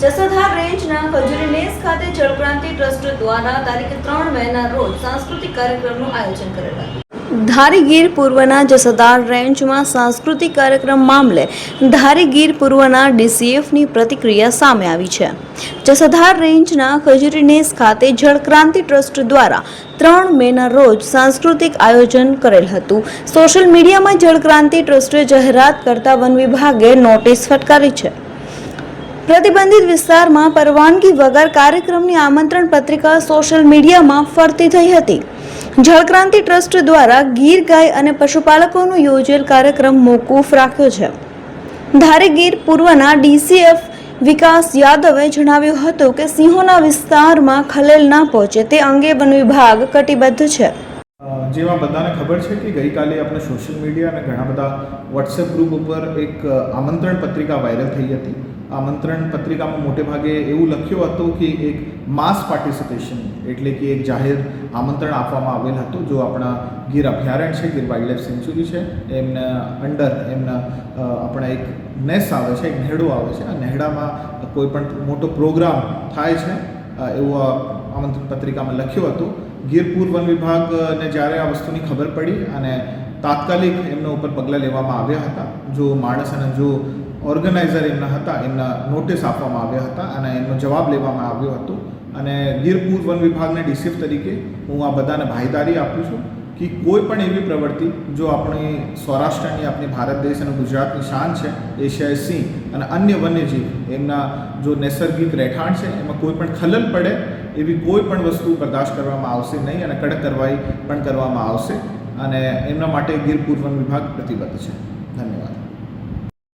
જસોધાર રેન્જના ખજૂરી નેસ ખાતે જળક્રાંતિ ટ્રસ્ટ દ્વારા તારીખ 3 મેના રોજ સાંસ્કૃતિક કાર્યક્રમનું આયોજન કરેલું હતું। ધારી ગીર પૂર્વના જસોધાર રેન્જમાં સાંસ્કૃતિક કાર્યક્રમ મામલે ધારી ગીર પૂર્વના ડીસીએફની પ્રતિક્રિયા સામે આવી છે। જસોધાર રેન્જના ખજૂરી નેસ ખાતે જળક્રાંતિ ટ્રસ્ટ દ્વારા 3 મેના રોજ સાંસ્કૃતિક આયોજન કરેલ હતું। સોશિયલ મીડિયામાં જળક્રાંતિ ટ્રસ્ટે જાહેરાત કરતા વન વિભાગે નોટિસ ફટકારી છે। પ્રતિબંધિત વિસ્તારમાં પરવાનગી વગર કાર્યક્રમની આમંત્રણ પત્રિકા સોશિયલ મીડિયામાં ફરતી થઈ હતી। જળક્રાંતિ ટ્રસ્ટ દ્વારા ગીર ગાય અને પશુપાલકોનો યોજેલ કાર્યક્રમ મોકૂફ રાખ્યો છે। ધારી ગીર પૂર્વના ડીસીએફ વિકાસ યાદવે જણાવ્યું હતું કે સિંહોના વિસ્તારમાં ખલેલ ના પહોંચે તે અંગે વન વિભાગ કટિબદ્ધ છે। જેમાં બધાને ખબર છે કે ગઈકાલે આપણે સોશિયલ મીડિયા અને ઘણા બધા વોટ્સએપ ગ્રુપ ઉપર એક આમંત્રણ પત્રિકા વાયરલ થઈ હતી। આમંત્રણ પત્રિકામાં મોટે ભાગે એવું લખ્યું હતું કે એક માસ પાર્ટિસિપેશન એટલે કે એક જાહેર આમંત્રણ આપવામાં આવેલ હતું। જો આપણા ગીર અભયારણ્ય છે, ગીર વાઇલ્ડલાઇફ સેન્ચ્યુરી છે, એમના અંડર એમના આપણા એક નેસ આવે છે, એક નેહડો આવે છે। આ નેહડામાં કોઈ પણ મોટો પ્રોગ્રામ થાય છે એવું આમંત્રણ પત્રિકામાં લખ્યું હતું। ગીર પૂર વન વિભાગને જ્યારે આ વસ્તુની ખબર પડી અને તાત્કાલિક એમના ઉપર પગલાં લેવામાં આવ્યા હતા। જો માણસ અને જો ઓર્ગેનાઇઝર એમના હતા એમના નોટિસ આપવામાં આવ્યા હતા અને એમનો જવાબ લેવામાં આવ્યો હતો। અને ગીર પૂર વન વિભાગના ડીસીએફ તરીકે હું આ બધાને ભાઈદારી આપું છું કે કોઈ પણ એવી પ્રવૃત્તિ જો આપણી સૌરાષ્ટ્રની આપણી ભારત દેશ અને ગુજરાતની શાન છે, એશિયાઈ સિંહ અને અન્ય વન્યજીવ એમના જો નૈસર્ગિક રહેઠાણ છે એમાં કોઈ પણ ખલલ પડે એવી કોઈ પણ વસ્તુ બરદાસ્ત કરવામાં આવશે નહીં અને કડક કાર્યવાહી પણ કરવામાં આવશે અને એમના માટે ગીર પૂર વન વિભાગ પ્રતિબદ્ધ છે। ધન્યવાદ।